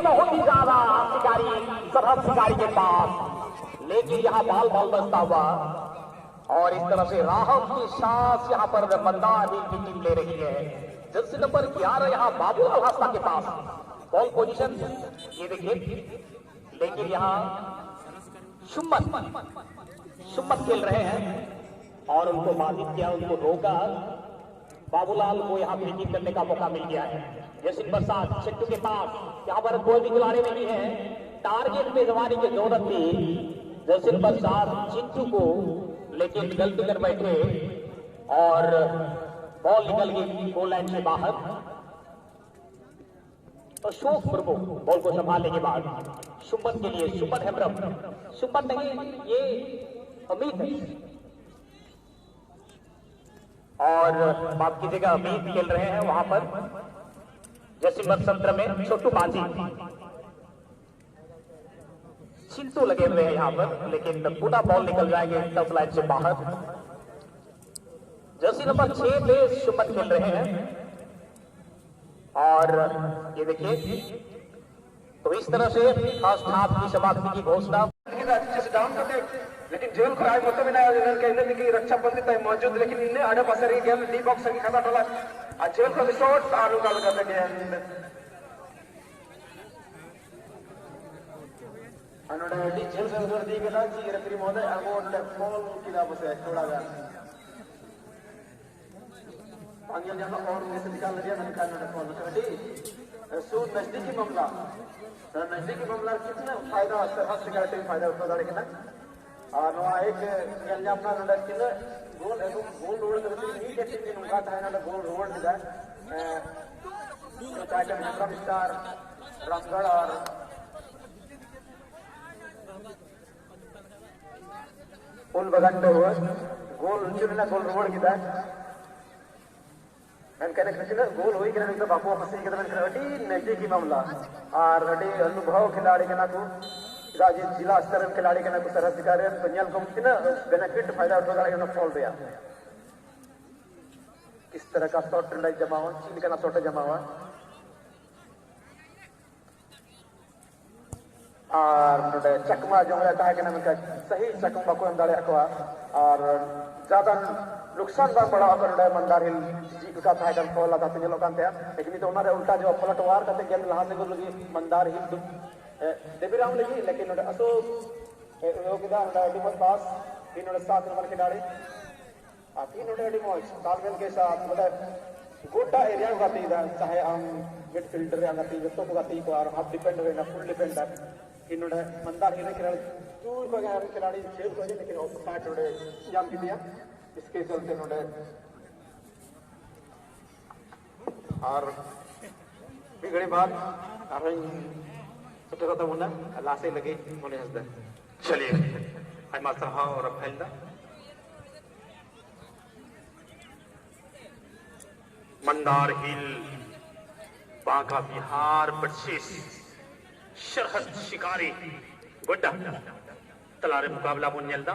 बहुत ही ज्यादा शिकारी सरहद शिकारी के पास, लेकिन यहाँ बाल बाल बचता हुआ और इस तरह से राहत की सांस यहाँ पर मंदार हिल की टीम ले रही है। जर्सी नंबर 11 यहाँ बाबूलाल हंसदा के पास बॉल पोजीशन, ये देखिए, लेकिन यहाँ सुम्मत खेल रहे हैं और उनको बाधित किया, उनको रोका। बाबूलाल को यहाँ फील्डिंग करने का मौका मिल गया है। जसिन बरसात चिट्टू के पास, यहाँ पर कोई भी खिलाड़ी नहीं है, टारगेट में जमाने की जरूरत थी जसिन बरसात चिट्टू को, लेकिन गलती कर बैठे और बॉल निकल गई गोल लाइन से बाहर। तो शोक प्रभु बॉल को संभालने के बाद सुमन के लिए, सुमन हेम्ब्रम, सुमन नहीं ये अमित है और माफ कीजिएगा अमित खेल रहे हैं वहां पर जैसे सत्र में। छोटू माझी, चिंटू लगे हुए हैं यहाँ पर, लेकिन पूरा बॉल निकल जाएंगे टफ लाइन से बाहर। जर्सी नंबर 6 पे सुमन खेल रहे हैं और ये देखिए, तो इस तरह से फर्स्ट हाफ की समाप्ति की घोषणा। लेकिन जेल खराब होते भी नहीं रक्षा बंदी मौजूद, लेकिन इन्हें आड़े पासे गेम डी बॉक्स की खाता टोला जेल को शॉट आलू काल करते गेम अनोडे डी जेल से उधर दी गया जी रेफरी महोदय अगोन बॉल किला बसे थोड़ा गा पांगिल जाना और जैसे निकाल दिया निकाल ना बॉल डी सो नजदीकी मामला कितना फायदा सरहद सिक्योरिटी फायदा उठा दाड़े किना और नवा एक गेल जामना नडा किना गोल रोड करते नहीं देखते कि उनका था ना गोल रोड दिया तो चाहे हेम्ब्रम स्टार रामगढ़ और पुल बगंडे हुआ गोल चुनना गोल रोड किदा मैं कहने कृष्ण गोल हुई कि नहीं तो बापू फंसी के तो अटी नजदीकी मामला और अटी अनुभव खिलाड़ी के ना को राज्य जिला स्तर के खिलाड़ी के ना को सरहद शिकारी तो नियल को कितना बेनिफिट फायदा उठा रहा है ना फॉल दिया किस तरह का शॉट ट्रेंड जमा हुआ चीन का ना शॉट जमा हुआ और चकमा जो है कि ना सही चकमा को अंदाजा को और ज्यादा नुकसान बार पड़ा अगर मंदार हिल जी का था एकदम फॉल आता तो लोग लेकिन तो उन्होंने उल्टा जो पलटवार करते गेंद लहा से गुल लगी मंदार हिल देवीराम लगी, लेकिन अशोक योगिदा डिमोज पास इन 7 नंबर खिलाड़ी तीन डिमोज तालमेल के साथ मतलब गोटा एरिया को गाती चाहे हम मिडफील्डर या गाती जो को गाती को और हाफ डिफेंडर है ना फुल डिफेंडर इन मंदार हिल खिलाड़ी दूर को गया खिलाड़ी खेल को लेकिन ऑफ साइड नोडे जाम की दिया इसके चलते नोडे और बिगड़े बाद छोटे छोटा मुन्ना लाशें लगे होने हंसदा। चलिए आई मास्टर हाँ और फैलदा मंदार हिल बांका बिहार वर्सेस सरहद शिकारी गोड्डा तलारे मुकाबला बुनियलदा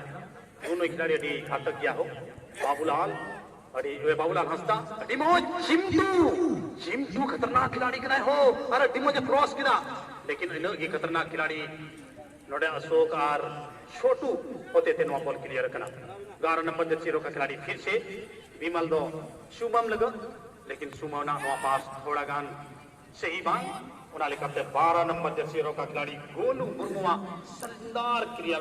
दोनों खिलाड़ी अड़ी घातक गया हो बाबूलाल अरे बाबूलाल हंसदा डिमोज चिंटू खतरनाक खिलाड़ी कना हो अरे डिमोज क्रॉस किना, लेकिन ये खतरनाक खिलाड़ी नोडे अशोक और छोटू होते थे नो बॉल क्लियर करना। 11 नंबर जर्सी का खिलाड़ी फिर से विमल दो शुभम लगा, लेकिन शुभम ना पास थोड़ा गान सही बात उन्हें करते 12 नंबर जर्सी का खिलाड़ी गोलू मुर्मुआ शानदार क्रिया